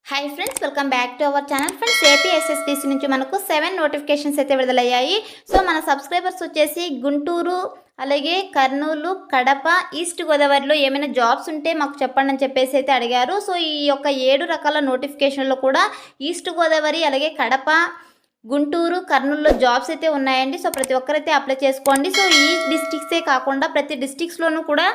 Hi friends, welcome back to our channel. Friends, APSSDC నుంచి మనకు 7 notifications అయితే విడుదలయ్యాయి. సో మన సబ్స్క్రైబర్స్ వచ్చేసి గుంటూరు, అలాగే కర్నూలు, కడప, ఈస్ట్ గోదావరిలో ఏమైనా జాబ్స్ ఉంటే మాకు చెప్పండి అని చెప్పేసి అయితే అడిగారు. సో ఈ యొక్క 7 రకాల నోటిఫికేషన్లో కూడా ఈస్ట్ గోదావరి, అలాగే కడప, గుంటూరు, కర్నూలులో జాబ్స్ అయితే ఉన్నాయండి. సో ప్రతి ఒక్కరైతే అప్లై చేసుకోండి. సో ఈ డిస్ట్రిక్ట్సే కాకుండా ప్రతి డిస్ట్రిక్ట్స్లోనూ కూడా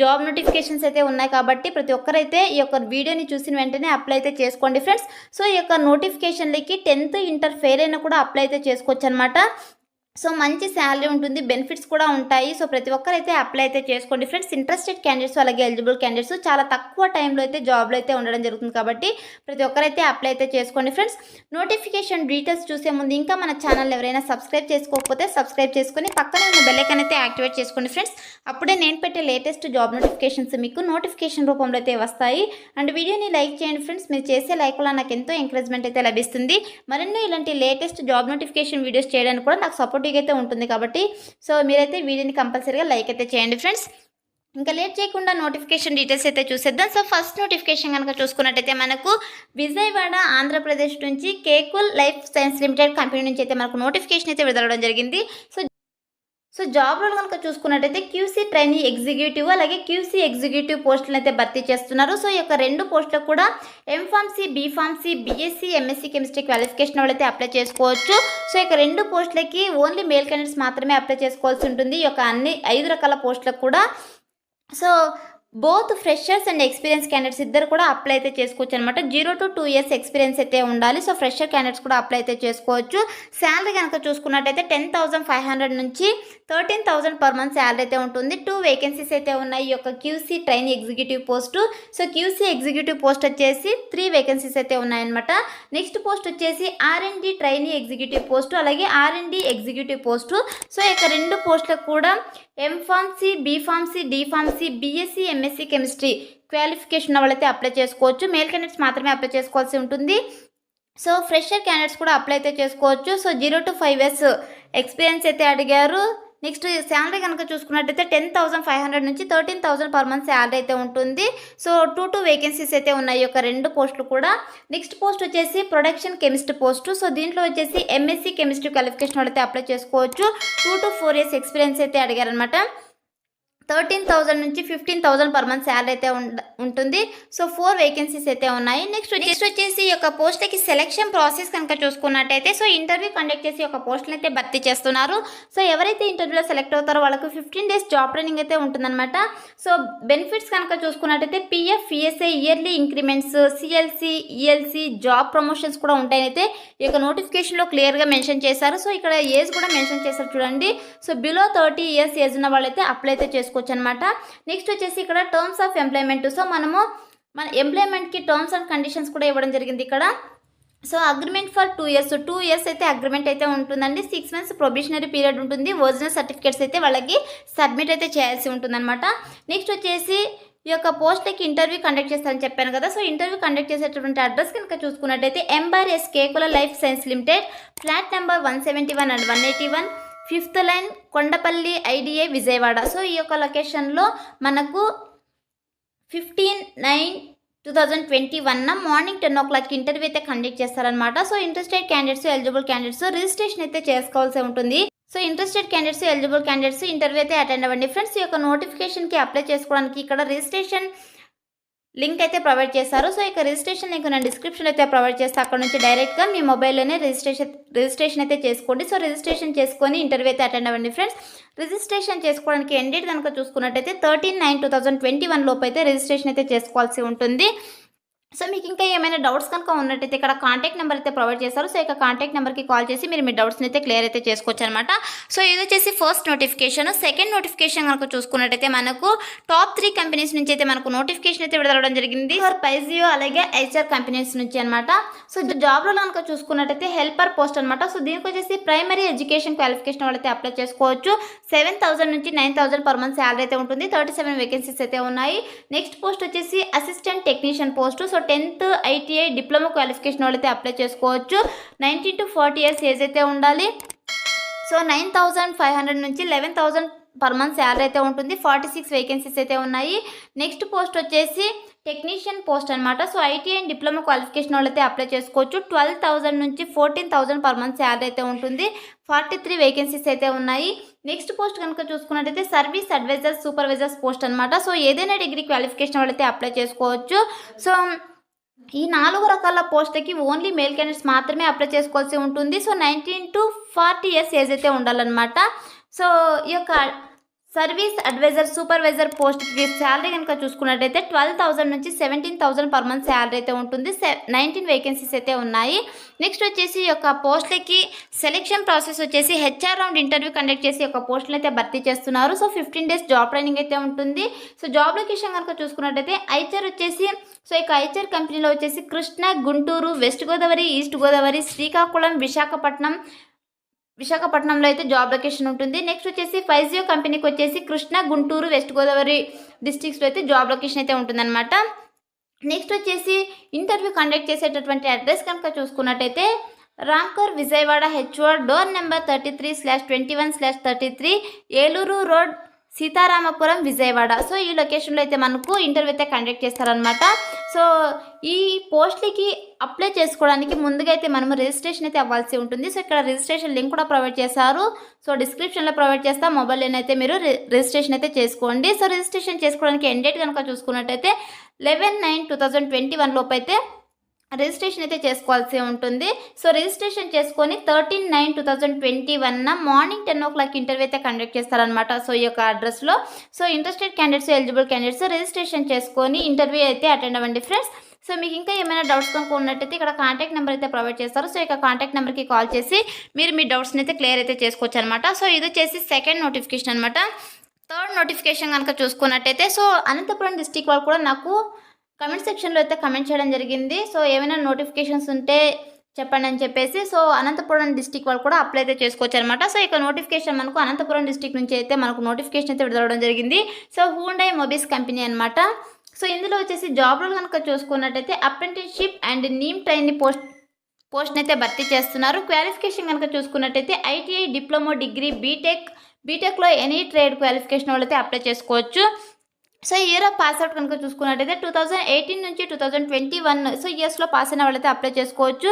జాబ్ నోటిఫికేషన్స్ అయితే ఉన్నాయి కాబట్టి ప్రతి ఒక్కరైతే ఈ యొక్క వీడియోని చూసిన వెంటనే అప్లై అయితే చేసుకోండి ఫ్రెండ్స్. సో ఈ యొక్క నోటిఫికేషన్లకి 10th ఇంటర్ ఫెయిల్ అయినా కూడా అప్లై అయితే చేసుకోవచ్చు అనమాట. సో మంచి శాలరీ ఉంటుంది, బెనిఫిట్స్ కూడా ఉంటాయి. సో ప్రతి ఒక్కరైతే అప్లై అయితే చేసుకోండి ఫ్రెండ్స్. ఇంట్రెస్టెడ్ క్యాండిడేట్స్, అలాగే ఎలిజిబుల్ క్యాండిడేట్స్ చాలా తక్కువ టైంలో అయితే జాబ్లో అయితే ఉండడం జరుగుతుంది కాబట్టి ప్రతి ఒక్కరైతే అప్లై అయితే చేసుకోండి ఫ్రెండ్స్. నోటిఫికేషన్ డీటెయిల్స్ చూసే ముందు ఇంకా మన ఛానల్ ఎవరైనా సబ్స్క్రైబ్ చేసుకోకపోతే సబ్స్క్రైబ్ చేసుకొని పక్కన ఉన్న బెల్ ఐకాన్ అయితే యాక్టివేట్ చేసుకోండి ఫ్రెండ్స్. అప్పుడే నేను పెట్టే లేటెస్ట్ జాబ్ నోటిఫికేషన్స్ మీకు నోటిఫికేషన్ రూపంలో అయితే వస్తాయి. అండ్ వీడియోని లైక్ చేయండి ఫ్రెండ్స్. మీరు చేసే లైక్ వల్ల నాకు ఎంతో ఎంకరేజ్మెంట్ అయితే లభిస్తుంది. మరెన్నో ఇలాంటి లేటెస్ట్ జాబ్ నోటిఫికేషన్ వీడియోస్ చేయడానికి కూడా నాకు సపోర్ట్ అయితే ఉంటుంది కాబట్టి సో మీరైతే వీడియోని కంపల్సరీగా లైక్ అయితే చేయండి ఫ్రెండ్స్. ఇంకా లేట్ చేయకుండా నోటిఫికేషన్ డీటెయిల్స్ అయితే చూసేద్దాం. సో ఫస్ట్ నోటిఫికేషన్ కనుక చూసుకున్నట్టయితే మనకు విజయవాడ, ఆంధ్రప్రదేశ్ నుంచి కేకుల్ లైఫ్ సైన్స్ లిమిటెడ్ కంపెనీ నుంచి అయితే మనకు నోటిఫికేషన్ అయితే విడుదలవడం జరిగింది. సో జాబ్ రోల్ కనుక చూసుకున్నట్టయితే క్యూసీ ట్రైనీ ఎగ్జిక్యూటివ్, అలాగే క్యూసీ ఎగ్జిక్యూటివ్ పోస్టులను అయితే భర్తీ చేస్తున్నారు. సో ఈ యొక్క 2 పోస్టులకు కూడా M pharmacy, B Pharmacy, BSc, MSc chemistry qualification వాళ్ళైతే అప్లై చేసుకోవచ్చు. సో ఈ యొక్క 2 పోస్టులకి ఓన్లీ మేల్ క్యాండిడేట్స్ మాత్రమే అప్లై చేసుకోవాల్సి ఉంటుంది. ఈ యొక్క అన్ని 5 రకాల పోస్టులకు కూడా. So both freshers and experience candidates ఇద్దరు కూడా అప్లై అయితే చేసుకోవచ్చు అనమాట. 0 to 2 years ఎక్స్పీరియన్స్ అయితే ఉండాలి. సో ఫ్రెషర్ క్యాండిడేట్స్ కూడా అప్లై అయితే చేసుకోవచ్చు. శాలరీ కనుక చూసుకున్నట్టయితే 10,500 నుంచి 13,000 పర్ మంత్ శాలరీ అయితే ఉంటుంది. 2 వేకెన్సీస్ అయితే ఉన్నాయి ఈ యొక్క QC trainee executive post. So QC executive post వచ్చేసి 3 వేకెన్సీస్ అయితే ఉన్నాయన్నమాట. నెక్స్ట్ పోస్ట్ వచ్చేసి R&D ట్రైనీ ఎగ్జిక్యూటివ్ పోస్టు, అలాగే R&D ఎగ్జిక్యూటివ్ పోస్టు. సో ఈ యొక్క 2 పోస్టులకు కూడా M pharmacy, B pharmacy, D pharmacy, BSc, MSc chemistry qualification వాళ్ళైతే అప్లై చేసుకోవచ్చు. మేల్ క్యాండిడేట్స్ మాత్రమే అప్లై చేసుకోవాల్సి ఉంటుంది. సో ఫ్రెషర్ క్యాండిడేట్స్ కూడా అప్లై అయితే చేసుకోవచ్చు. సో 0 to 5 years ఎక్స్పీరియన్స్ అయితే అడిగారు. నెక్స్ట్ శాలరీ కనుక చూసుకున్నట్టయితే 10,500 నుంచి 13,000 పర్ మంత్ శాలరీ అయితే ఉంటుంది. సో 2 వేకెన్సీస్ అయితే ఉన్నాయి ఈ యొక్క 2 పోస్టులు కూడా. నెక్స్ట్ పోస్ట్ వచ్చేసి ప్రొడక్షన్ కెమిస్ట్ పోస్టు. సో దీంట్లో వచ్చేసి ఎంఎస్సీ కెమిస్ట్రీ క్వాలిఫికేషన్ వాళ్ళైతే అప్లై చేసుకోవచ్చు. 2 to 4 years ఎక్స్పీరియన్స్ అయితే అడిగారనమాట. 13,000 నుంచి 15,000 పర్ మంత్ శాలరీ అయితే ఉంటుంది. సో 4 వేకెన్సీస్ అయితే ఉన్నాయి. నెక్స్ట్ వచ్చేసి ఈ యొక్క పోస్ట్లకి సెలెక్షన్ ప్రాసెస్ కనుక చూసుకున్నట్టయితే సో ఇంటర్వ్యూ కండక్ట్ చేసి ఒక పోస్టులు అయితే భర్తీ చేస్తున్నారు. సో ఎవరైతే ఇంటర్వ్యూలో సెలెక్ట్ అవుతారో వాళ్ళకు 15 days జాబ్ ట్రైనింగ్ అయితే ఉంటుందన్నమాట. సో బెనిఫిట్స్ కనుక చూసుకున్నట్టయితే PF, ESI, yearly increments, CLC, ELC, job promotions కూడా ఉంటాయని అయితే ఈ యొక్క నోటిఫికేషన్లో క్లియర్గా మెన్షన్ చేశారు. సో ఇక్కడ ఏజ్ కూడా మెన్షన్ చేశారు చూడండి. సో బిలో 30 years ఏజ్ ఉన్న వాళ్ళైతే అప్లై అయితే చేసుకోవచ్చు అనమాట. నెక్స్ట్ వచ్చేసి ఇక్కడ టర్మ్స్ ఆఫ్ ఎంప్లాయ్మెంట్. సో మన ఎంప్లాయ్మెంట్కి టర్మ్స్ అండ్ కండిషన్స్ కూడా ఇవ్వడం జరిగింది ఇక్కడ. So agreement for 2 years. 2 years అయితే అగ్రిమెంట్ అయితే ఉంటుందండి. 6 months ప్రొబేషనరీ పీరియడ్ ఉంటుంది. ఒరిజినల్ సర్టిఫికేట్స్ అయితే వాళ్ళకి సబ్మిట్ అయితే చేయాల్సి ఉంటుందన్నమాట. నెక్స్ట్ వచ్చేసి ఈ యొక్క పోస్ట్లకి ఇంటర్వ్యూ కండక్ట్ చేస్తారని చెప్పాను కదా. సో ఇంటర్వ్యూ కండక్ట్ చేసేటువంటి అడ్రస్ కనుక చూసుకున్నట్టయితే ఎంబార్ కేకుల life science limited, flat number 171 and 181, 5th line, Kondapalli, IDA, Vijayawada. So ఈ యొక్క లొకేషన్లో మనకు 15/9/2021 మార్నింగ్ 10 o'clock ఇంటర్వ్యూ అయితే కండక్ట్ చేస్తారనమాట. So interested candidates, eligible candidates registration అయితే చేసుకోవాల్సి ఉంటుంది. So interested candidates, eligible candidates interview అయితే అటెండ్ అవ్వండి ఫ్రెండ్స్. ఈ యొక్క నోటిఫికేషన్కి అప్లై చేసుకోవడానికి ఇక్కడ రిజిస్ట్రేషన్ లింక్ అయితే ప్రొవైడ్ చేశారు. సో ఇక రిజిస్ట్రేషన్ లింక్ నేను డిస్క్రిప్షన్ అయితే ప్రొవైడ్ చేస్తే అక్కడ నుంచి డైరెక్ట్గా మీ మొబైల్లోనే రిజిస్ట్రేషన్ అయితే చేసుకోండి. సో రిజిస్ట్రేషన్ చేసుకొని ఇంటర్వ్యూ అయితే అటెండ్ అవ్వండి ఫ్రెండ్స్. రిజిస్ట్రేషన్ చేసుకోవడానికి ఎండ్ డేట్ కనుక చూసుకున్నట్టయితే 13/9/2021 లోపు అయితే రిజిస్ట్రేషన్ అయితే చేసుకోవాల్సి ఉంటుంది. సో మీకు ఇంకా ఏమైనా డౌట్స్ కనుక ఉన్నట్టయితే ఇక్కడ కాంటాక్ట్ నెంబర్ అయితే ప్రొవైడ్ చేస్తారు. సో ఇక కాంటాక్ట్ నెంబర్కి కాల్ చేసి మీరు మీ డౌట్స్ని అయితే క్లియర్ అయితే చేసుకోవచ్చు అనమాట. సో ఇది వచ్చేసి ఫస్ట్ నోటిఫికేషన్. సెకండ్ నోటిఫికేషన్ కనుక చూసుకున్నట్టయితే మనకు టాప్ 3 కంపెనీస్ నుంచి అయితే మనకు నోటిఫికేషన్ అయితే విడుదలవడం జరిగింది. ఫర్ పైజియో, అలాగే ఐచర్ కంపెనీస్ నుంచి అనమాట. సో జాబ్ రోల్ కనుక చూసుకున్నట్టయితే హెల్పర్ పోస్ట్ అనమాట. సో దీనికి వచ్చేసి ప్రైమరీ ఎడ్యుకేషన్ క్వాలిఫికేషన్ వాళ్ళైతే అప్లై చేసుకోవచ్చు. 7,000 నుంచి 9,000 పర్ మంత్ శాలరీ అయితే ఉంటుంది. 37 వేకెన్సీస్ అయితే ఉన్నాయి. నెక్స్ట్ పోస్ట్ వచ్చేసి assistant technician post. So 10th ITI diploma qualification వాళ్ళైతే అప్లై చేసుకోవచ్చు. 19 to 40 years ఏజ్ అయితే ఉండాలి. సో 9,500 నుంచి 11,000 పర్ మంత్ శాలరీ అయితే ఉంటుంది. 46 వేకెన్సీస్ అయితే ఉన్నాయి. నెక్స్ట్ పోస్ట్ వచ్చేసి టెక్నీషియన్ పోస్ట్ అనమాట. So ITI and diploma qualification వాళ్ళైతే అప్లై చేసుకోవచ్చు. 12,000 నుంచి 14,000 పర్ మంత్ శాలరీ అయితే ఉంటుంది. 43 వేకెన్సీస్ అయితే ఉన్నాయి. నెక్స్ట్ పోస్ట్ కనుక చూసుకున్నట్టయితే సర్వీస్ అడ్వైజర్ సూపర్వైజర్స్ పోస్ట్ అనమాట. సో ఏదైనా డిగ్రీ క్వాలిఫికేషన్ వాళ్ళైతే అప్లై చేసుకోవచ్చు. సో ఈ 4 రకాల పోస్ట్కి ఓన్లీ మేల్ క్యాండిడేట్స్ మాత్రమే అప్లై చేసుకోవాల్సి ఉంటుంది. సో 19 to 40 ఇయర్స్ ఏజ్ అయితే ఉండాలన్నమాట. సో ఈ యొక్క సర్వీస్ అడ్వైజర్ సూపర్వైజర్ పోస్ట్కి శాలరీ కనుక చూసుకున్నట్టయితే 12,000 నుంచి 17,000 పర్ మంత్ శాలరీ అయితే ఉంటుంది. 19 వేకెన్సీస్ అయితే ఉన్నాయి. నెక్స్ట్ వచ్చేసి ఈ యొక్క పోస్ట్లకి సెలెక్షన్ ప్రాసెస్ వచ్చేసి హెచ్ఆర్ రౌండ్ ఇంటర్వ్యూ కండక్ట్ చేసి ఒక పోస్టులు అయితే భర్తీ చేస్తున్నారు. సో 15 days జాబ్ ట్రైనింగ్ అయితే ఉంటుంది. సో జాబ్ లొకేషన్ కనుక చూసుకున్నట్టయితే ఐచర్ వచ్చేసి సో ఇక ఐచర్ కంపెనీలో వచ్చేసి కృష్ణా, గుంటూరు, వెస్ట్ గోదావరి, ఈస్ట్ గోదావరి, శ్రీకాకుళం, విశాఖపట్నంలో అయితే జాబ్ లొకేషన్ ఉంటుంది. నెక్స్ట్ వచ్చేసి ఫైజియో కంపెనీకి వచ్చేసి కృష్ణా, గుంటూరు, వెస్ట్ గోదావరి డిస్ట్రిక్ట్స్లో అయితే జాబ్ లొకేషన్ అయితే ఉంటుందన్నమాట. నెక్స్ట్ వచ్చేసి ఇంటర్వ్యూ కండక్ట్ చేసేటటువంటి అడ్రస్ కనుక చూసుకున్నట్టయితే రాంకర్ Vijayawada HO door number 33/21/33 Eluru road Sitaramapuram Vijayawada. So ఈ లొకేషన్లో అయితే మనకు ఇంటర్వ్యూ అయితే కండక్ట్ చేస్తారనమాట. సో ఈ పోస్ట్లకి అప్లై చేసుకోవడానికి ముందుగా అయితే మనము రిజిస్ట్రేషన్ అయితే అవ్వాల్సి ఉంటుంది. సో ఇక్కడ రిజిస్ట్రేషన్ లింక్ కూడా ప్రొవైడ్ చేశారు. సో డిస్క్రిప్షన్లో ప్రొవైడ్ చేస్తా, మొబైల్ అయితే మీరు రిజిస్ట్రేషన్ అయితే చేసుకోండి. సో రిజిస్ట్రేషన్ చేసుకోవడానికి ఎండ్ డేట్ కనుక చూసుకున్నట్టయితే 11/9/2021 లోపు అయితే రిజిస్ట్రేషన్ అయితే చేసుకోవాల్సి ఉంటుంది. సో రిజిస్ట్రేషన్ చేసుకొని 13/9/2021 మార్నింగ్ 10 o'clock ఇంటర్వ్యూ అయితే కండక్ట్ చేస్తారనమాట. సో ఈ యొక్క అడ్రస్లో. So interested candidates, eligible candidates registration చేసుకొని ఇంటర్వ్యూ అయితే అటెండ్ అవ్వండి ఫ్రెండ్స్. సో మీకు ఇంకా ఏమైనా డౌట్స్ కనుక ఉన్నట్టయితే ఇక్కడ కాంటాక్ట్ నెంబర్ అయితే ప్రొవైడ్ చేస్తారు. సో ఇక కాంటాక్ట్ నెంబర్కి కాల్ చేసి మీరు మీ డౌట్స్ని అయితే క్లియర్ అయితే చేసుకోవచ్చు అనమాట. సో ఇది వచ్చేసి సెకండ్ నోటిఫికేషన్ అనమాట. థర్డ్ నోటిఫికేషన్ కనుక చూసుకున్నట్టయితే సో అనంతపురం డిస్టిక్ వాళ్ళు కూడా నాకు కమెంట్ సెక్షన్లో అయితే కమెంట్ చేయడం జరిగింది. సో ఏమైనా నోటిఫికేషన్స్ ఉంటే చెప్పండి అని చెప్పేసి. సో అనంతపురం డిస్టిక్ వాళ్ళు కూడా అప్లై అయితే చేసుకోవచ్చు అనమాట. సో ఇక నోటిఫికేషన్ మనకు అనంతపురం డిస్టిక్ నుంచి అయితే మనకు నోటిఫికేషన్ అయితే విడుదలవడం జరిగింది. సో హ్యూండై మొబైల్స్ కంపెనీ అనమాట. సో ఇందులో వచ్చేసి జాబ్ రోల్ కనుక చూసుకున్నట్టయితే అప్రెంటిస్షిప్ అండ్ నీమ్ ట్రైనీ పోస్ట్ని అయితే భర్తీ చేస్తున్నారు. క్వాలిఫికేషన్ కనుక చూసుకున్నట్టయితే ఐటీఐ, డిప్లొమా, డిగ్రీ, బీటెక్లో ఎనీ ట్రేడ్ క్వాలిఫికేషన్ వాళ్ళైతే అప్లై చేసుకోవచ్చు. సో ఇయర్ ఆఫ్ పాస్అవుట్ కనుక చూసుకున్నట్టయితే 2018 నుంచి 2021 సో ఇయర్స్లో పాస్ అయిన వాళ్ళైతే అప్లై చేసుకోవచ్చు.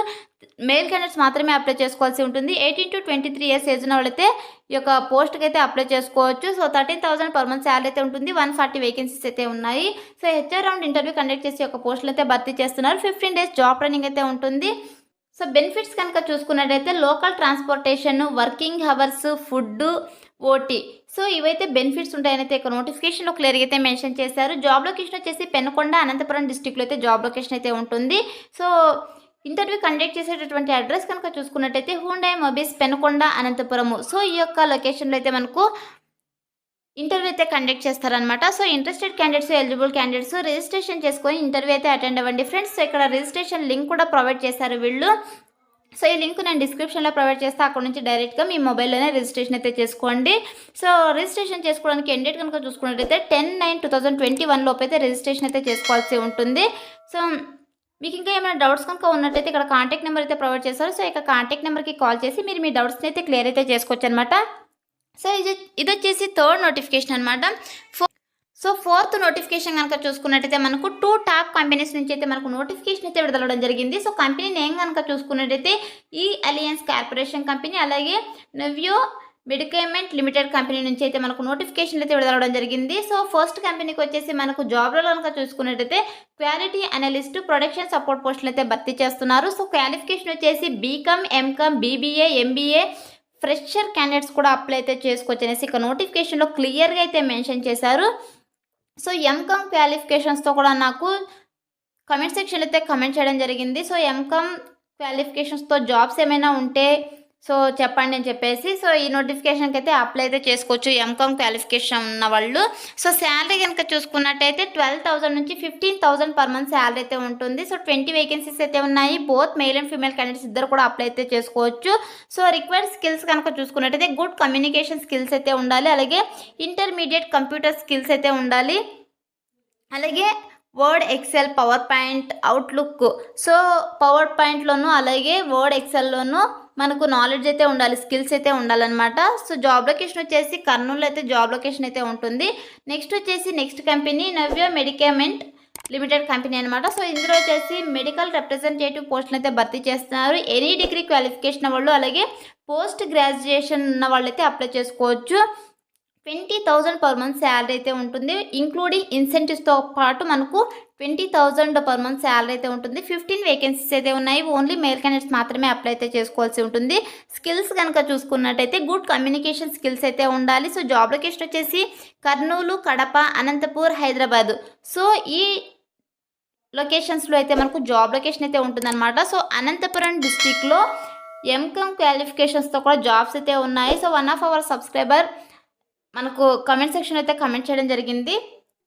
మేల్ క్యాండిడేట్స్ మాత్రమే అప్లై చేసుకోవాల్సి ఉంటుంది. 18 to 23 ఇయర్స్ ఏజ్ ఉన్న వాళ్ళైతే ఈ యొక్క పోస్ట్కి అయితే అప్లై చేసుకోవచ్చు. సో 13,000 పర్ మంత్ శాలరీ అయితే ఉంటుంది. 140 వేకెన్సీస్ అయితే ఉన్నాయి. So HR round interview conduct చేసి ఒక పోస్టులు అయితే భర్తీ చేస్తున్నారు. 15 days జాబ్ ట్రైనింగ్ అయితే ఉంటుంది. సో బెనిఫిట్స్ కనుక చూసుకున్నట్టయితే local transportation, working hours, food, OT. So ఇవైతే బెనిఫిట్స్ ఉంటాయని అయితే ఇక్కడ నోటిఫికేషన్లో క్లియర్గా అయితే మెన్షన్ చేశారు. జాబ్ లొకేషన్ వచ్చేసి పెనుకొండ, అనంతపురం డిస్టిక్లో అయితే జాబ్ లొకేషన్ అయితే ఉంటుంది. సో ఇంటర్వ్యూ కండక్ట్ చేసేటటువంటి అడ్రస్ కనుక చూసుకున్నట్టయితే Hyundai mobiles Penukonda, Anantapur. So ఈ యొక్క లొకేషన్లో అయితే మనకు ఇంటర్వ్యూ అయితే కండక్ట్ చేస్తారనమాట. So interested candidates, eligible candidates registration చేసుకొని ఇంటర్వ్యూ అయితే అటెండ్ అవ్వండి ఫ్రెండ్స్. సో ఇక్కడ రిజిస్ట్రేషన్ లింక్ కూడా ప్రొవైడ్ చేశారు వీళ్ళు. సో ఈ లింక్ నేను డిస్క్రిప్షన్లో ప్రొవైడ్ చేస్తే అక్కడ నుంచి డైరెక్ట్గా మీ మొబైల్లోనే రిజిస్ట్రేషన్ అయితే చేసుకోండి. సో రిజిస్ట్రేషన్ చేసుకోవడానికి ఎండ్ డేట్ కనుక చూసుకున్నట్టయితే 10/9/2021 లోపు అయితే రిజిస్ట్రేషన్ అయితే చేసుకోవాల్సి ఉంటుంది. సో మీకు ఇంకా ఏమైనా డౌట్స్ కనుక ఉన్నట్టయితే ఇక్కడ కాంటాక్ట్ నెంబర్ అయితే ప్రొవైడ్ చేస్తారు. సో ఇక కాంటాక్ట్ నెంబర్కి కాల్ చేసి మీరు మీ డౌట్స్ని అయితే క్లియర్ అయితే చేసుకోవచ్చు అనమాట. సో ఇది వచ్చేసి థర్డ్ నోటిఫికేషన్ అనమాట. సో ఫోర్త్ నోటిఫికేషన్ కనుక చూసుకున్నట్టయితే మనకు 2 టాప్ కంపెనీస్ నుంచి అయితే మనకు నోటిఫికేషన్ అయితే విడుదలవడం జరిగింది. సో కంపెనీ నేమ్ కనుక చూసుకున్నట్టయితే ఈ అలియన్స్ కార్పొరేషన్ కంపెనీ, అలాగే నవ్యో మెడికేమెంట్ లిమిటెడ్ కంపెనీ నుంచి అయితే మనకు నోటిఫికేషన్ అయితే విడుదలవడం జరిగింది. సో ఫస్ట్ కంపెనీకి వచ్చేసి మనకు జాబ్ రోల్ కనుక చూసుకున్నట్టయితే క్వాలిటీ అనలిస్ట్, ప్రొడక్షన్ సపోర్ట్ పోస్టులు అయితే భర్తీ చేస్తున్నారు. సో క్వాలిఫికేషన్ వచ్చేసి BCom, MCom, BBA, MBA, fresher candidates కూడా అప్లై అయితే చేసుకోవచ్చు అనేసి ఇక నోటిఫికేషన్లో క్లియర్గా అయితే మెన్షన్ చేశారు. సో ఎంకామ్ క్వాలిఫికేషన్స్తో కూడా నాకు కమెంట్ సెక్షన్లో అయితే కమెంట్ చేయడం జరిగింది. సో ఎంకామ్ క్వాలిఫికేషన్స్తో జాబ్స్ ఏమైనా ఉంటే సో చెప్పండి అని చెప్పేసి. సో ఈ నోటిఫికేషన్కి అయితే అప్లై అయితే చేసుకోవచ్చు ఎంకామ్ క్వాలిఫికేషన్ ఉన్న వాళ్ళు. సో శాలరీ కనుక చూసుకున్నట్టయితే 12,000 నుంచి 15,000 పర్ మంత్ శాలరీ అయితే ఉంటుంది. సో 20 వేకెన్సీస్ అయితే ఉన్నాయి. Both male and female candidates ఇద్దరు కూడా అప్లై అయితే చేసుకోవచ్చు. సో రిక్వైర్డ్ స్కిల్స్ కనుక చూసుకున్నట్టయితే గుడ్ కమ్యూనికేషన్ స్కిల్స్ అయితే ఉండాలి, అలాగే ఇంటర్మీడియట్ కంప్యూటర్ స్కిల్స్ అయితే ఉండాలి, అలాగే Word, Excel, PowerPoint, Outlook. So power పాయింట్లోనూ అలాగే వర్డ్, ఎక్సెల్లోనూ మనకు నాలెడ్జ్ అయితే ఉండాలి, స్కిల్స్ అయితే ఉండాలన్నమాట. సో జాబ్ లొకేషన్ వచ్చేసి కర్నూలు అయితే జాబ్ లొకేషన్ అయితే ఉంటుంది. నెక్స్ట్ వచ్చేసి నెక్స్ట్ కంపెనీ నవ్యో మెడికేమెంట్ లిమిటెడ్ కంపెనీ అనమాట. సో ఇందులో వచ్చేసి మెడికల్ రిప్రజెంటేటివ్ పోస్టులు అయితే భర్తీ చేస్తున్నారు. ఎనీ డిగ్రీ క్వాలిఫికేషన్ వాళ్ళు అలాగే పోస్ట్ గ్రాడ్యుయేషన్ ఉన్న వాళ్ళైతే అప్లై చేసుకోవచ్చు. 20,000 పర్ మంత్ శాలరీ అయితే ఉంటుంది. ఇంక్లూడింగ్ ఇన్సెంటివ్స్తో పాటు మనకు 20,000 పర్ మంత్ శాలరీ అయితే ఉంటుంది. 15 వేకెన్సీస్ అయితే ఉన్నాయి. ఓన్లీ మేల్ క్యాండిడేట్స్ మాత్రమే అప్లై అయితే చేసుకోవాల్సి ఉంటుంది. స్కిల్స్ కనుక చూసుకున్నట్టయితే గుడ్ కమ్యూనికేషన్ స్కిల్స్ అయితే ఉండాలి. సో జాబ్ లొకేషన్ వచ్చేసి కర్నూలు, కడప, అనంతపూర్, హైదరాబాద్. సో ఈ లొకేషన్స్లో అయితే మనకు జాబ్ లొకేషన్ అయితే ఉంటుందన్నమాట. సో అనంతపురం డిస్టిక్లో ఎంకామ్ క్వాలిఫికేషన్స్తో కూడా జాబ్స్ అయితే ఉన్నాయి. So one of our subscriber మనకు కమెంట్ సెక్షన్ అయితే కమెంట్ చేయడం జరిగింది.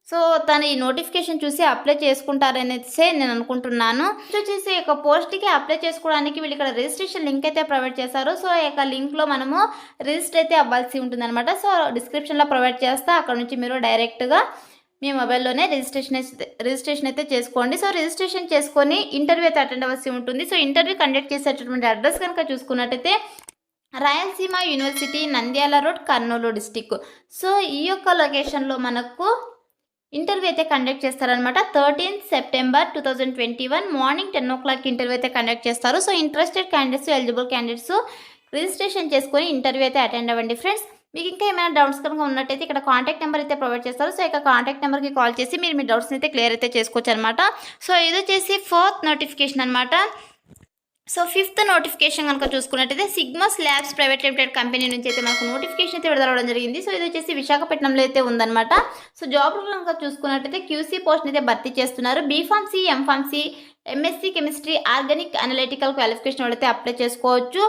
సో తను ఈ నోటిఫికేషన్ చూసి అప్లై చేసుకుంటారనేసి నేను అనుకుంటున్నాను. వచ్చేసి ఈ యొక్క పోస్ట్కి అప్లై చేసుకోవడానికి వీళ్ళు ఇక్కడ రిజిస్ట్రేషన్ లింక్ అయితే ప్రొవైడ్ చేశారు. సో ఈ యొక్క లింక్లో మనము రిజిస్టర్ అయితే అవ్వాల్సి ఉంటుందన్నమాట. సో డిస్క్రిప్షన్లో ప్రొవైడ్ చేస్తా, అక్కడ నుంచి మీరు డైరెక్ట్గా మీ మొబైల్లోనే రిజిస్ట్రేషన్ అయితే చేసుకోండి. సో రిజిస్ట్రేషన్ చేసుకొని ఇంటర్వ్యూ అయితే అటెండ్ అవ్వాల్సి ఉంటుంది. సో ఇంటర్వ్యూ కండక్ట్ చేసేటటువంటి అడ్రస్ కనుక చూసుకున్నట్టయితే Rayalaseema university, Nandyal road, Kurnool district. So ఈ యొక్క లొకేషన్లో మనకు ఇంటర్వ్యూ అయితే కండక్ట్ చేస్తారనమాట. 13 సెప్టెంబర్ 2021 మార్నింగ్ 10 o'clock ఇంటర్వ్యూ అయితే కండక్ట్ చేస్తారు. So interested candidates, eligible candidates registration చేసుకొని ఇంటర్వ్యూ అయితే అటెండ్ అవ్వండి ఫ్రెండ్స్. మీకు ఇంకా ఏమైనా డౌట్స్ కనుక ఉన్నట్టయితే ఇక్కడ కాంటాక్ట్ నెంబర్ అయితే ప్రొవైడ్ చేస్తారు. సో ఇక కాంటాక్ట్ నెంబర్కి కాల్ చేసి మీరు మీ డౌట్స్ని అయితే క్లియర్ అయితే చేసుకోవచ్చు అనమాట. సో ఇది వచ్చేసి 4th నోటిఫికేషన్ అనమాట. సో 5th నోటిఫికేషన్ కనుక చూసుకున్నట్టయితే సిగ్మస్ ల్యాబ్స్ ప్రైవేట్ లిమిటెడ్ కంపెనీ నుంచి అయితే మనకు నోటిఫికేషన్ అయితే విడుదలవడం జరిగింది. సో ఇది వచ్చేసి విశాఖపట్నంలో అయితే ఉందన్నమాట. సో జాబ్ కనుక చూసుకున్నట్టయితే క్యూసీ పోస్ట్ అయితే భర్తీ చేస్తున్నారు. B Pharmacy, M Pharmacy, MSc chemistry, organic analytical qualification వాళ్ళైతే అప్లై చేసుకోవచ్చు.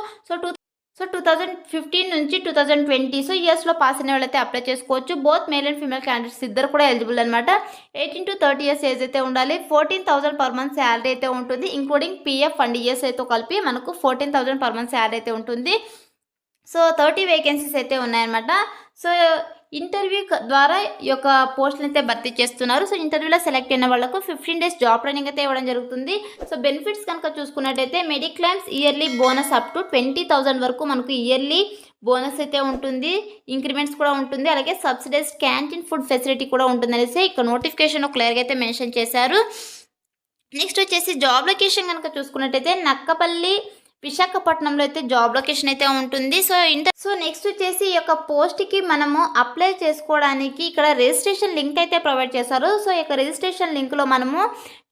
సో 2015 నుంచి 2020 సో ఇయర్స్లో పాస్ అయిన వాళ్ళైతే అప్లై చేసుకోవచ్చు. Both male and female candidates ఇద్దరు కూడా ఎలిజిబుల్ అనమాట. 18 to 30 years ఏజ్ అయితే ఉండాలి. 14,000 పర్ మంత్ శాలరీ అయితే ఉంటుంది. ఇంక్లూడింగ్ పిఎఫ్ అండ్ ఈఎస్ అయితే కలిపి మనకు 14,000 పర్ మంత్ శాలరీ అయితే ఉంటుంది. సో 30 వేకెన్సీస్ అయితే ఉన్నాయన్నమాట. సో ఇంటర్వ్యూ ద్వారా ఈ యొక్క పోస్టులు అయితే భర్తీ చేస్తున్నారు. సో ఇంటర్వ్యూలో సెలెక్ట్ అయిన వాళ్ళకు 15 days జాబ్ ట్రైనింగ్ అయితే ఇవ్వడం జరుగుతుంది. సో బెనిఫిట్స్ కనుక చూసుకున్నట్టయితే మెడిక్లైమ్స్ ఇయర్లీ బోనస్ అప్ టు 20,000 వరకు మనకు ఇయర్లీ బోనస్ అయితే ఉంటుంది. ఇంక్రిమెంట్స్ కూడా ఉంటుంది. అలాగే సబ్సిడైజ్ క్యాంటీన్ ఫుడ్ ఫెసిలిటీ కూడా ఉంటుంది అనేసి ఇక్కడ నోటిఫికేషన్లో క్లియర్గా అయితే మెన్షన్ చేశారు. నెక్స్ట్ వచ్చేసి జాబ్ లొకేషన్ కనుక చూసుకున్నట్టయితే నక్కపల్లి, విశాఖపట్నంలో అయితే జాబ్ లొకేషన్ అయితే ఉంటుంది. సో నెక్స్ట్ వచ్చేసి ఈ యొక్క పోస్ట్కి మనము అప్లై చేసుకోవడానికి ఇక్కడ రిజిస్ట్రేషన్ లింక్ అయితే ప్రొవైడ్ చేశారు. సో ఈ యొక్క రిజిస్ట్రేషన్ లింక్లో మనము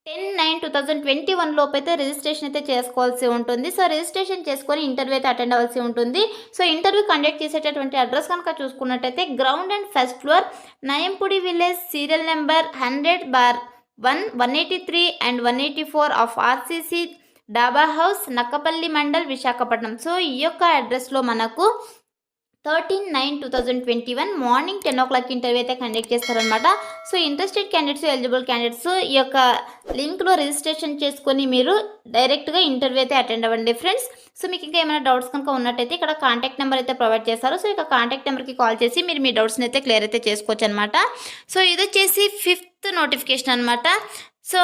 10/9/2021 లోపు అయితే రిజిస్ట్రేషన్ అయితే చేసుకోవాల్సి ఉంటుంది. సో రిజిస్ట్రేషన్ చేసుకొని ఇంటర్వ్యూ అయితే అటెండ్ అవ్వాల్సి ఉంటుంది. సో ఇంటర్వ్యూ కండక్ట్ చేసేటటువంటి అడ్రస్ కనుక చూసుకున్నట్టయితే ground and first floor, Nayampudi village, serial number 100/1, 183 and 184 of RCC డాబా హౌస్, నక్కపల్లి మండల్, విశాఖపట్నం. సో ఈ యొక్క అడ్రస్లో మనకు 13/9/2021 మార్నింగ్ 10 o'clock ఇంటర్వ్యూ అయితే కండక్ట్ చేస్తారనమాట. So interested candidates, eligible candidates ఈ యొక్క లింక్లో రిజిస్ట్రేషన్ చేసుకొని మీరు డైరెక్ట్గా ఇంటర్వ్యూ అయితే అటెండ్ అవ్వండి ఫ్రెండ్స్. సో మీకు ఇంకా ఏమైనా డౌట్స్ కనుక ఉన్నట్టయితే ఇక్కడ కాంటాక్ట్ నెంబర్ అయితే ప్రొవైడ్ చేస్తారు. సో ఇక కాంటాక్ట్ నెంబర్కి కాల్ చేసి మీరు మీ డౌట్స్ని అయితే క్లియర్ అయితే చేసుకోవచ్చు అనమాట. సో ఇది వచ్చేసి 5th నోటిఫికేషన్ అనమాట. సో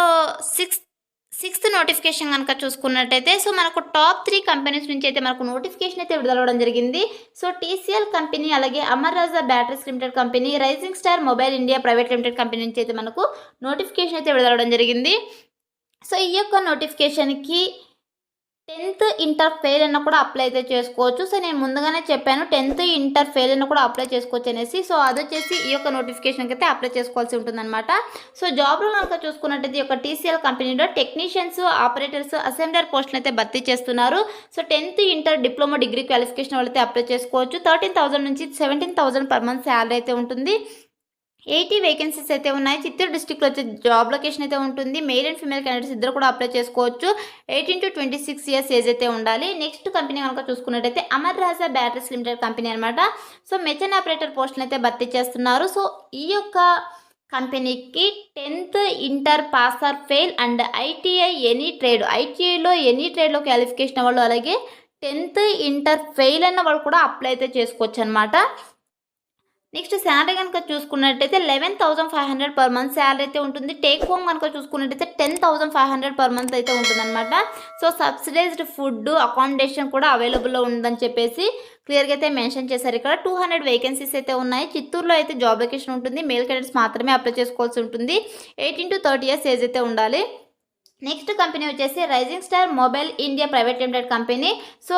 6th నోటిఫికేషన్ కనుక చూసుకున్నట్టయితే సో మనకు టాప్ 3 కంపెనీస్ నుంచి అయితే మనకు నోటిఫికేషన్ అయితే విడుదలవడం జరిగింది. సో టీసీఎల్ కంపెనీ, అలాగే Amar Raja Batteries Limited company, Rising star mobile India private limited company నుంచి అయితే మనకు నోటిఫికేషన్ అయితే విడుదలవడం జరిగింది. సో ఈ యొక్క నోటిఫికేషన్కి 10th ఇంటర్ ఫెయిల్ అయినా కూడా అప్లై అయితే చేసుకోవచ్చు. సో నేను ముందుగానే చెప్పాను 10th ఇంటర్ ఫెయిల్ అయినా కూడా అప్లై చేసుకోవచ్చు అనేసి. సో అది వచ్చేసి ఈ యొక్క నోటిఫికేషన్కి అయితే అప్లై చేసుకోవాల్సి ఉంటుందన్నమాట. సో జాబ్లో కనుక చూసుకున్నట్టయితే ఈ యొక్క టీసీఎల్ కంపెనీలో టెక్నీషియన్స్, ఆపరేటర్స్, అసెంబ్లర్ పోస్టులు అయితే భర్తీ చేస్తున్నారు. So 10th inter, diploma, degree qualification వాళ్ళైతే అప్లై చేసుకోవచ్చు. 13,000 నుంచి 17,000 పర్ మంత్ శాలరీ అయితే ఉంటుంది. 80 వేకెన్సీస్ అయితే ఉన్నాయి. చిత్తూరు డిస్టిక్లో వచ్చే జాబ్ లొకేషన్ అయితే ఉంటుంది. మేల్ అండ్ ఫీమేల్ క్యాండిడేట్స్ ఇద్దరు కూడా అప్లై చేసుకోవచ్చు. 18 to 26 years ఏజ్ అయితే ఉండాలి. నెక్స్ట్ కంపెనీ కనుక చూసుకున్నట్టయితే Amar Raja Batteries Limited company అనమాట. సో మెషిన్ ఆపరేటర్ పోస్టులు అయితే భర్తీ చేస్తున్నారు. సో ఈ యొక్క కంపెనీకి 10th inter pass or fail and ITI any trade, ఐటీఐలో ఎనీ ట్రేడ్లో క్వాలిఫికేషన్ వాళ్ళు, అలాగే 10th ఇంటర్ ఫెయిల్ అయిన వాళ్ళు కూడా అప్లై అయితే చేసుకోవచ్చు అనమాట. నెక్స్ట్ శాలరీ కనుక చూసుకున్నట్టయితే 11,500 పర్ మంత్ శాలరీ అయితే ఉంటుంది. టేక్ హోమ్ కనుక చూసుకున్నట్టయితే 10,500 పర్ మంత్ అయితే ఉంటుందన్నమాట. సో సబ్సిడైజ్డ్ ఫుడ్ అకామిడేషన్ కూడా అవైలబుల్లో ఉందని చెప్పేసి క్లియర్గా అయితే మెన్షన్ చేశారు. ఇక్కడ 200 వేకెన్సీస్ అయితే ఉన్నాయి. చిత్తూరులో అయితే జాబ్ లొకేషన్ ఉంటుంది. మేల్ క్యాండిడేట్స్ మాత్రమే అప్లై చేసుకోవాల్సి ఉంటుంది. 18 to 30 ఇయర్స్ ఏజ్ అయితే ఉండాలి. నెక్స్ట్ కంపెనీ వచ్చేసి rising star mobile India private limited company. So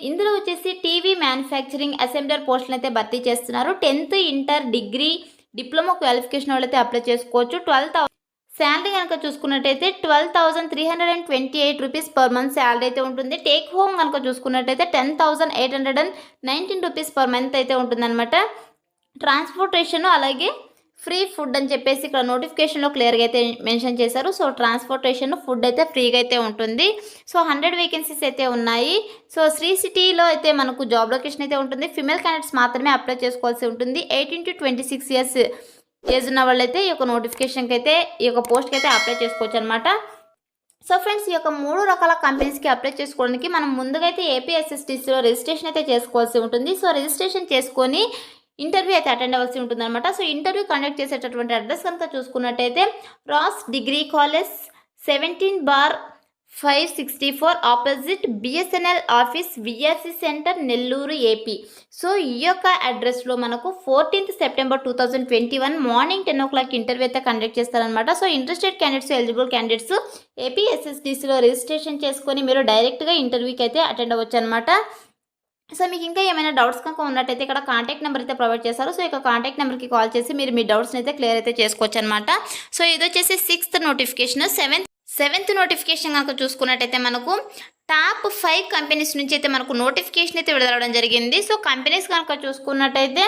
ఇందులో వచ్చేసి టీవీ మ్యానుఫ్యాక్చరింగ్ అసెంబ్లర్ పోస్టులు అయితే భర్తీ చేస్తున్నారు. 10th inter degree diploma qualification వాళ్ళు అయితే అప్లై చేసుకోవచ్చు. శాలరీ కనుక చూసుకున్నట్టయితే 12,328 రూపీస్ పర్ మంత్ శాలరీ అయితే ఉంటుంది. టేక్ హోమ్ కనుక చూసుకున్నట్టయితే 10,819 రూపీస్ పర్ మంత్ అయితే ఉంటుందన్నమాట. ట్రాన్స్పోర్టేషన్ అలాగే ఫ్రీ ఫుడ్ అని చెప్పేసి ఇక్కడ నోటిఫికేషన్లో క్లియర్గా అయితే మెన్షన్ చేశారు. సో ట్రాన్స్పోర్టేషన్ ఫుడ్ అయితే ఫ్రీగా అయితే ఉంటుంది. సో 100 వేకెన్సీస్ అయితే ఉన్నాయి. సో శ్రీ సిటీలో అయితే మనకు జాబ్ లొకేషన్ అయితే ఉంటుంది. ఫిమేల్ క్యాండిడేట్స్ మాత్రమే అప్లై చేసుకోవాల్సి ఉంటుంది. 18 to 26 ఇయర్స్ ఏజ్ ఉన్న వాళ్ళైతే ఈ యొక్క నోటిఫికేషన్కి అయితే ఈ యొక్క పోస్ట్కి అయితే అప్లై చేసుకోవచ్చు అనమాట. సో ఫ్రెండ్స్, ఈ యొక్క 3 రకాల కంపెనీస్కి అప్లై చేసుకోవడానికి మనం ముందుగా అయితే ఏపీఎస్ఎస్టీసీలో రిజిస్ట్రేషన్ అయితే చేసుకోవాల్సి ఉంటుంది. సో రిజిస్ట్రేషన్ చేసుకొని ఇంటర్వ్యూ అయితే అటెండ్ అవ్వాల్సి ఉంటుంది అనమాట. సో ఇంటర్వ్యూ కండక్ట్ చేసేటటువంటి అడ్రస్ కనుక చూసుకున్నట్టయితే రాస్ degree college 17/564 opposite BSNL office VRC centre Nellore AP. So ఈ యొక్క అడ్రస్లో మనకు 14th September 2021 morning 10 o'clock interview అయితే కండక్ట్ చేస్తారనమాట. So interested candidates eligible candidates ఏపీఎస్ఎస్టీసీలో రిజిస్ట్రేషన్ చేసుకొని మీరు డైరెక్ట్గా ఇంటర్వ్యూకి అయితే అటెండ్ అవ్వచ్చు అనమాట. సో మీకు ఇంకా ఏమైనా డౌట్స్ కనుక ఉన్నట్టయితే ఇక్కడ కాంటాక్ట్ నెంబర్ అయితే ప్రొవైడ్ చేస్తారు. సో ఇక కాంటాక్ట్ నెంబర్కి కాల్ చేసి మీరు మీ డౌట్స్ని అయితే క్లియర్ అయితే చేసుకోవచ్చు అనమాట. సో ఇది వచ్చేసి 6th నోటిఫికేషన్. 7th నోటిఫికేషన్ కనుక చూసుకున్నట్టయితే మనకు టాప్ 5 కంపెనీస్ నుంచి అయితే మనకు నోటిఫికేషన్ అయితే విడుదలవడం జరిగింది. సో కంపెనీస్ కనుక చూసుకున్నట్టయితే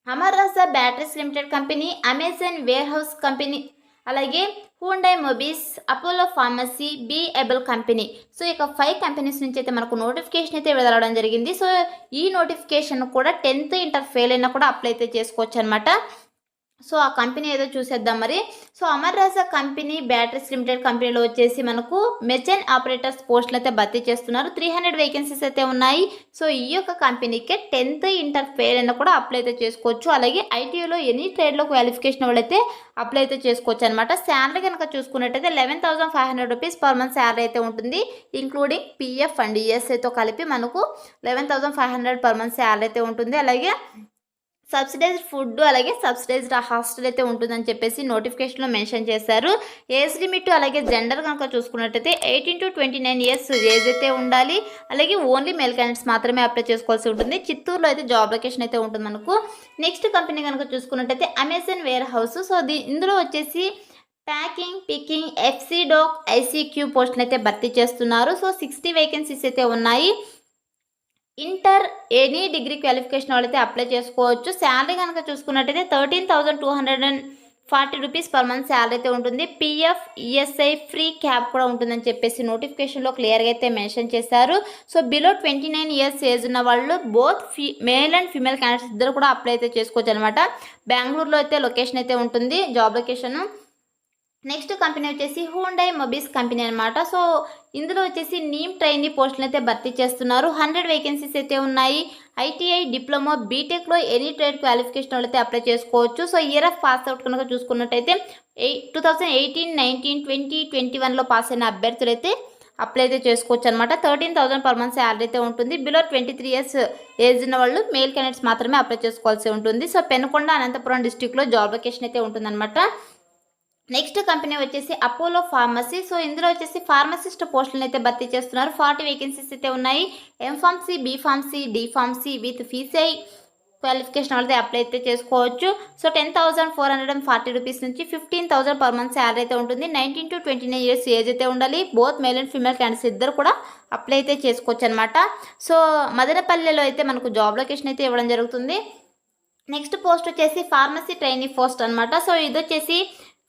Amar Raja Batteries Limited company, Amazon warehouse company, అలాగే Hyundai Mobis, Apollo Pharmacy, be able company. So ఇక 5 కంపెనీస్ నుంచి అయితే మనకు నోటిఫికేషన్ అయితే విడుదలవడం జరిగింది. సో ఈ నోటిఫికేషన్ కూడా 10th ఇంటర్ ఫెయిల్ అయినా కూడా అప్లై అయితే చేసుకోవచ్చు అనమాట. సో ఆ కంపెనీ ఏదో చూసేద్దాం మరి. సో అమర్ రాజా కంపెనీ బ్యాటరీస్ లిమిటెడ్ కంపెనీలో వచ్చేసి మనకు మెచన్ ఆపరేటర్స్ పోస్టులు అయితే భర్తీ చేస్తున్నారు. 300 వేకెన్సీస్ అయితే ఉన్నాయి. సో ఈ యొక్క కంపెనీకి 10th ఇంటర్ ఫెయిల్ అయినా కూడా అప్లై అయితే చేసుకోవచ్చు. అలాగే ఐటీయూలో ఎనీ ట్రేడ్లో క్వాలిఫికేషన్ వాళ్ళైతే అప్లై అయితే చేసుకోవచ్చు అనమాట. శాలరీ కనుక చూసుకున్నట్టయితే 11,500 రూపీస్ పర్ మంత్ శాలరీ అయితే ఉంటుంది. ఇంక్లూడింగ్ పిఎఫ్ అండ్ ఈఎస్ఐతో కలిపి మనకు 11,500 పర్ మంత్ శాలరీ అయితే ఉంటుంది. అలాగే సబ్సిడైజ్డ్ ఫుడ్ అలాగే సబ్సిడైజ్డ్ హాస్టల్ అయితే ఉంటుందని చెప్పేసి నోటిఫికేషన్లో మెన్షన్ చేశారు. ఏజ్ లిమిట్ అలాగే జెండర్ కనుక చూసుకున్నట్టయితే 18 to 29 ఇయర్స్ ఏజ్ అయితే ఉండాలి. అలాగే ఓన్లీ మేల్ క్యాండిడేట్స్ మాత్రమే అప్లై చేసుకోవాల్సి ఉంటుంది. చిత్తూరులో అయితే జాబ్ లొకేషన్ అయితే ఉంటుంది మనకు. నెక్స్ట్ కంపెనీ కనుక చూసుకున్నట్టయితే అమెజాన్ వేర్ హౌస్. సో ఇందులో వచ్చేసి ప్యాకింగ్, పికింగ్, ఎఫ్సీ డాక్, ఐసీక్యూ పోస్టులు అయితే భర్తీ చేస్తున్నారు. సో 60 వేకెన్సీస్ అయితే ఉన్నాయి. ఇంటర్ ఎనీ డిగ్రీ క్వాలిఫికేషన్ వాళ్ళైతే అప్లై చేసుకోవచ్చు. శాలరీ కనుక చూసుకున్నట్టయితే 13,240 రూపీస్ పర్ మంత్ శాలరీ అయితే ఉంటుంది. పిఎఫ్, ఈఎస్ఐ, ఫ్రీ క్యాబ్ కూడా ఉంటుందని చెప్పేసి నోటిఫికేషన్లో క్లియర్గా అయితే మెన్షన్ చేశారు. సో బిలో 29 ఇయర్స్ ఏజ్ ఉన్న వాళ్ళు both male and female candidates ఇద్దరు కూడా అప్లై అయితే చేసుకోవచ్చు అనమాట. బెంగళూరులో అయితే లొకేషన్ అయితే ఉంటుంది, జాబ్ లొకేషన్. నెక్స్ట్ కంపెనీ వచ్చేసి హ్యుండై మొబీస్ కంపెనీ అనమాట. సో ఇందులో వచ్చేసి నీమ్ ట్రైనీ పోస్టులు అయితే భర్తీ చేస్తున్నారు. 100 వేకెన్సీస్ అయితే ఉన్నాయి. ఐటీఐ, డిప్లొమా, బీటెక్లో ఎనీ ట్రేడ్ క్వాలిఫికేషన్ వాళ్ళైతే అప్లై చేసుకోవచ్చు. So year of pass out కనుక చూసుకున్నట్టయితే 2018, 19, 20, 21లో పాస్ అయిన అభ్యర్థులు అయితే అప్లై అయితే చేసుకోవచ్చు అనమాట. 13,000 పర్ మంత్ శాలరీ అయితే ఉంటుంది. బిలో 23 ఇయర్స్ ఏజ్ ఉన్న వాళ్ళు మేల్ క్యాండిడేట్స్ మాత్రమే అప్లై చేసుకోవాల్సి ఉంటుంది. సో పెనుకొండ, అనంతపురం డిస్టిక్లో జాబ్ లొకేషన్ అయితే ఉంటుందన్నమాట. నెక్స్ట్ కంపెనీ వచ్చేసి అపోలో ఫార్మసీ. సో ఇందులో వచ్చేసి ఫార్మసిస్ట్ పోస్టులను అయితే భర్తీ చేస్తున్నారు. 40 వేకెన్సీస్ అయితే ఉన్నాయి. ఎంఫార్మసీ, బీఫార్మసీ, డీఫార్మసీ విత్ ఫీసీఐ క్వాలిఫికేషన్ వాళ్ళైతే అప్లై అయితే చేసుకోవచ్చు. సో 10,440 రూపీస్ నుంచి 15,000 పర్ మంత్ శాలరీ అయితే ఉంటుంది. 19 to 29 ఇయర్స్ ఏజ్ అయితే ఉండాలి. Both male and female candidates ఇద్దరు కూడా అప్లై అయితే చేసుకోవచ్చు అనమాట. సో మదనపల్లెలో అయితే మనకు జాబ్ లొకేషన్ అయితే ఇవ్వడం జరుగుతుంది. నెక్స్ట్ పోస్ట్ వచ్చేసి ఫార్మసీ ట్రైనీ పోస్ట్ అనమాట. సో ఇది వచ్చేసి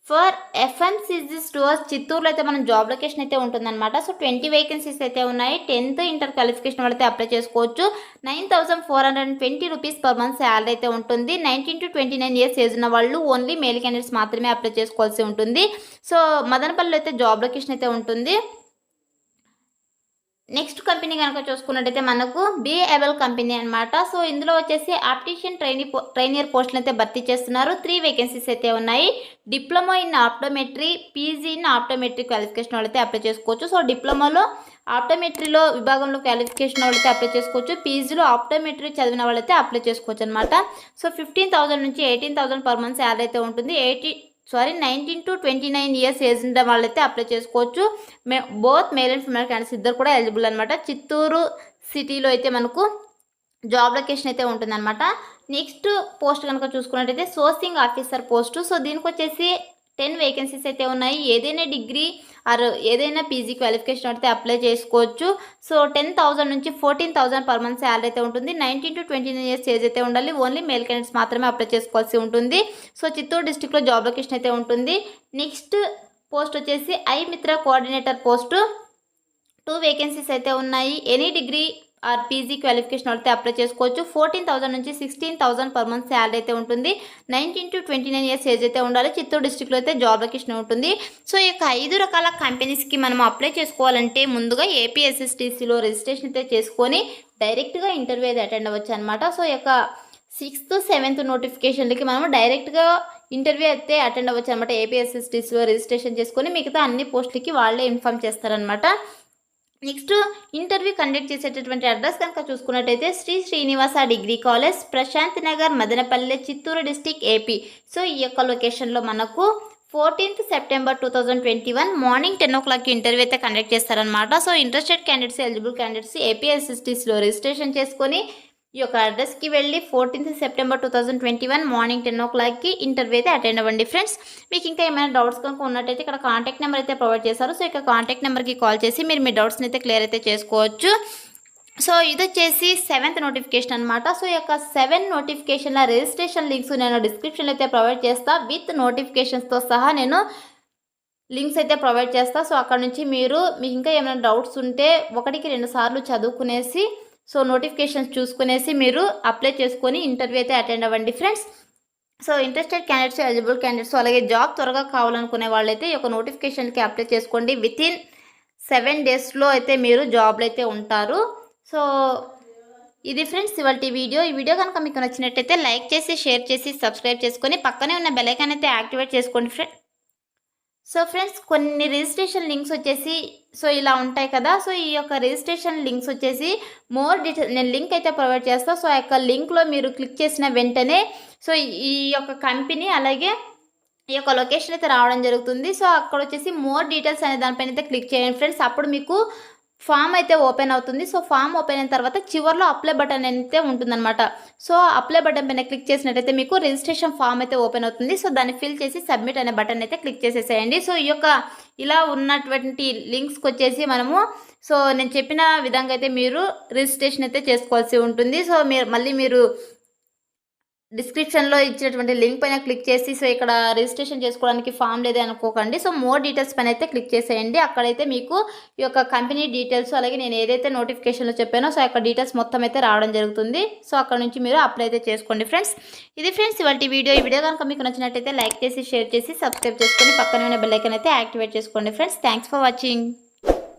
ఫర్ ఎఫ్ఎంసీజీ స్టోర్స్ చిత్తూరులో అయితే మనం జాబ్ లొకేషన్ అయితే ఉంటుందన్నమాట. సో 20 వేకెన్సీస్ అయితే ఉన్నాయి. 10th ఇంటర్ క్వాలిఫికేషన్ వాళ్ళైతే అప్లై చేసుకోవచ్చు. 9,420 రూపీస్ పర్ మంత్ శాలరీ అయితే ఉంటుంది. 19 to 29 ఇయర్స్ ఏజ్ ఉన్న వాళ్ళు ఓన్లీ మేల్ క్యాండిడేట్స్ మాత్రమే అప్లై చేసుకోవాల్సి ఉంటుంది. సో మదనపల్లిలో అయితే జాబ్ లొకేషన్ అయితే ఉంటుంది. నెక్స్ట్ కంపెనీ కనుక చూసుకున్నట్టయితే మనకు బిఏబుల్ కంపెనీ అనమాట. సో ఇందులో వచ్చేసి ఆప్టిషియన్ ట్రైనియర్ పోస్టులు అయితే భర్తీ చేస్తున్నారు. 3 వేకెన్సీస్ అయితే ఉన్నాయి. Diploma in optometry, PG in optometry qualification వాళ్ళైతే అప్లై చేసుకోవచ్చు. సో డిప్లొమాలో ఆప్టోమెట్రీలో విభాగంలో క్వాలిఫికేషన్ వాళ్ళైతే అప్లై చేసుకోవచ్చు. పీజీలో ఆప్టోమెట్రీ చదివిన వాళ్ళైతే అప్లై చేసుకోవచ్చు అనమాట. సో 15,000 నుంచి 18,000 పర్ మంత్ శాలరీ అయితే ఉంటుంది. 19 to 29 ఇయర్స్ ఏజ్ ఉన్న వాళ్ళైతే అప్లై చేసుకోవచ్చు. Both male and female candidates ఇద్దరు కూడా ఎలిజిబుల్ అనమాట. చిత్తూరు సిటీలో అయితే మనకు జాబ్ లొకేషన్ అయితే ఉంటుందన్నమాట. నెక్స్ట్ పోస్ట్ కనుక చూసుకున్నట్టయితే సోర్సింగ్ ఆఫీసర్ పోస్టు. సో దీనికి వచ్చేసి 10 వేకెన్సీస్ అయితే ఉన్నాయి. ఏదైనా డిగ్రీ ఆర్ ఏదైనా పీజీ క్వాలిఫికేషన్ అయితే అప్లై చేసుకోవచ్చు. సో 10,000 నుంచి 14,000 పర్ మంత్ శాలరీ అయితే ఉంటుంది. 19 to 29 ఇయర్స్ ఏజ్ అయితే ఉండాలి. ఓన్లీ మేల్ క్యాండిడేట్స్ మాత్రమే అప్లై చేసుకోవాల్సి ఉంటుంది. సో చిత్తూరు డిస్టిక్లో జాబ్ లొకేషన్ అయితే ఉంటుంది. నెక్స్ట్ పోస్ట్ వచ్చేసి ఐ మిత్ర కోఆర్డినేటర్ పోస్టు. 2 వేకెన్సీస్ అయితే ఉన్నాయి. Any degree or PG qualification అయితే అప్లై చేసుకోవచ్చు. 14,000 నుంచి 16,000 పర్ మంత్ శాలరీ అయితే ఉంటుంది. 19 to 29 ఇయర్స్ ఏజ్ అయితే ఉండాలి. చిత్తూరు డిస్ట్రిక్ట్లో అయితే జాబ్ లొకేషన్ ఉంటుంది. సో ఈ యొక్క 5 రకాల కంపెనీస్కి మనం అప్లై చేసుకోవాలంటే ముందుగా ఏపీఎస్ఎస్టీసీలో రిజిస్ట్రేషన్ అయితే చేసుకొని డైరెక్ట్గా ఇంటర్వ్యూ అయితే అటెండ్ అవ్వచ్చు అనమాట. సో ఈ యొక్క 6th, 7th నోటిఫికేషన్లకి మనం డైరెక్ట్గా ఇంటర్వ్యూ అయితే అటెండ్ అవ్వచ్చు అనమాట. ఏపీఎస్ఎస్టీసీలో రిజిస్ట్రేషన్ చేసుకొని మిగతా అన్ని పోస్టులకి వాళ్ళే ఇన్ఫామ్ చేస్తారనమాట. నెక్స్ట్ ఇంటర్వ్యూ కండక్ట్ చేసేటటువంటి అడ్రస్ కనుక చూసుకున్నట్టయితే Shri Srinivasa degree college, Prashant Nagar, Madanapalle, Chittoor district, AP. So ఈ యొక్క లొకేషన్లో మనకు 14th September 2021 morning 10 o'clock interview అయితే కండక్ట్ చేస్తారనమాట. So interested candidates, eligible candidates ఏపీఎస్ఎస్టీసీలో రిజిస్ట్రేషన్ చేసుకొని ఈ యొక్క అడ్రస్కి వెళ్ళి 14th సెప్టెంబర్ 2021 మార్నింగ్ 10 o'clockకి ఇంటర్వ్యూ అయితే అటెండ్ అవ్వండి ఫ్రెండ్స్. మీకు ఇంకా ఏమైనా డౌట్స్ కనుక ఉన్నట్టయితే ఇక్కడ కాంటాక్ట్ నెంబర్ అయితే ప్రొవైడ్ చేశారు. సో ఇక కాంటాక్ట్ నెంబర్కి కాల్ చేసి మీరు మీ డౌట్స్ని అయితే క్లియర్ అయితే చేసుకోవచ్చు. సో ఇది వచ్చేసి 7th నోటిఫికేషన్ అనమాట. సో ఈ యొక్క 7 నోటిఫికేషన్ల రిజిస్ట్రేషన్ లింక్స్ నేను డిస్క్రిప్షన్లో అయితే ప్రొవైడ్ చేస్తాను. విత్ నోటిఫికేషన్స్తో సహా నేను లింక్స్ అయితే ప్రొవైడ్ చేస్తాను. సో అక్కడ నుంచి మీకు ఇంకా ఏమైనా డౌట్స్ ఉంటే 1కి 2 సార్లు చదువుకునేసి సో నోటిఫికేషన్స్ చూసుకునేసి మీరు అప్లై చేసుకొని ఇంటర్వ్యూ అయితే అటెండ్ అవ్వండి friends. So interested candidates, eligible candidates, అలాగే జాబ్ త్వరగా కావాలనుకునే వాళ్ళైతే ఈ యొక్క నోటిఫికేషన్కి అప్లై చేసుకోండి. వితిన్ 7 డేస్లో అయితే మీరు జాబ్లో అయితే ఉంటారు. సో ఇది ఫ్రెండ్స్ ఇవాల్టి వీడియో. ఈ వీడియో కనుక మీకు నచ్చినట్టయితే లైక్ చేసి, షేర్ చేసి, సబ్స్క్రైబ్ చేసుకొని పక్కనే ఉన్న బెల్ ఐకాన్ అయితే యాక్టివేట్ చేసుకోండి ఫ్రెండ్స్. సో ఫ్రెండ్స్ కొన్ని రిజిస్ట్రేషన్ లింక్స్ వచ్చేసి సో ఇలా ఉంటాయి కదా. సో ఈ యొక్క రిజిస్ట్రేషన్ లింక్స్ వచ్చేసి మోర్ డీటెయిల్ నేను లింక్ అయితే ప్రొవైడ్ చేస్తాను. సో ఆ యొక్క లింక్లో మీరు క్లిక్ చేసిన వెంటనే సో ఈ యొక్క కంపెనీ అలాగే ఈ యొక్క లొకేషన్ అయితే రావడం జరుగుతుంది. సో అక్కడ వచ్చేసి మోర్ డీటెయిల్స్ అనే దానిపైన అయితే క్లిక్ చేయండి ఫ్రెండ్స్. అప్పుడు మీకు ఫామ్ అయితే ఓపెన్ అవుతుంది. సో ఫామ్ ఓపెన్ అయిన తర్వాత చివరిలో అప్లై బటన్ అయితే ఉంటుందన్నమాట. సో అప్లై బటన్ పైన క్లిక్ చేసినట్టయితే మీకు రిజిస్ట్రేషన్ ఫామ్ అయితే ఓపెన్ అవుతుంది. సో దాన్ని ఫిల్ చేసి సబ్మిట్ అనే బటన్ అయితే క్లిక్ చేసేసేయండి. సో ఈ యొక్క ఇలా ఉన్నటువంటి లింక్స్కి వచ్చేసి మనము సో నేను చెప్పిన విధంగా అయితే మీరు రిజిస్ట్రేషన్ అయితే చేసుకోవాల్సి ఉంటుంది. సో మీరు డిస్క్రిప్షన్లో ఇచ్చినటువంటి లింక్ పైన క్లిక్ చేసి సో ఇక్కడ రిజిస్ట్రేషన్ చేసుకోవడానికి ఫామ్ లేదే అనుకోకండి. సో మోర్ డీటెయిల్స్ పైన అయితే క్లిక్ చేసేయండి. అక్కడైతే మీకు ఈ యొక్క కంపెనీ డీటెయిల్స్ అలాగే నేను ఏదైతే నోటిఫికేషన్లో చెప్పానో సో యొక్క డీటెయిల్స్ మొత్తం అయితే రావడం జరుగుతుంది. సో అక్కడ నుంచి మీరు అప్లై అయితే చేసుకోండి ఫ్రెండ్స్. ఇది ఫ్రెండ్స్ ఇవాల్టి వీడియో. ఈ వీడియో కనుక మీకు నచ్చినట్టయితే లైక్ చేసి, షేర్ చేసి, సబ్స్క్రైబ్ చేసుకొని పక్కనే ఉన్న బెల్ ఐకాన్ అయితే యాక్టివేట్ చేసుకోండి ఫ్రెండ్స్. Thanks for watching.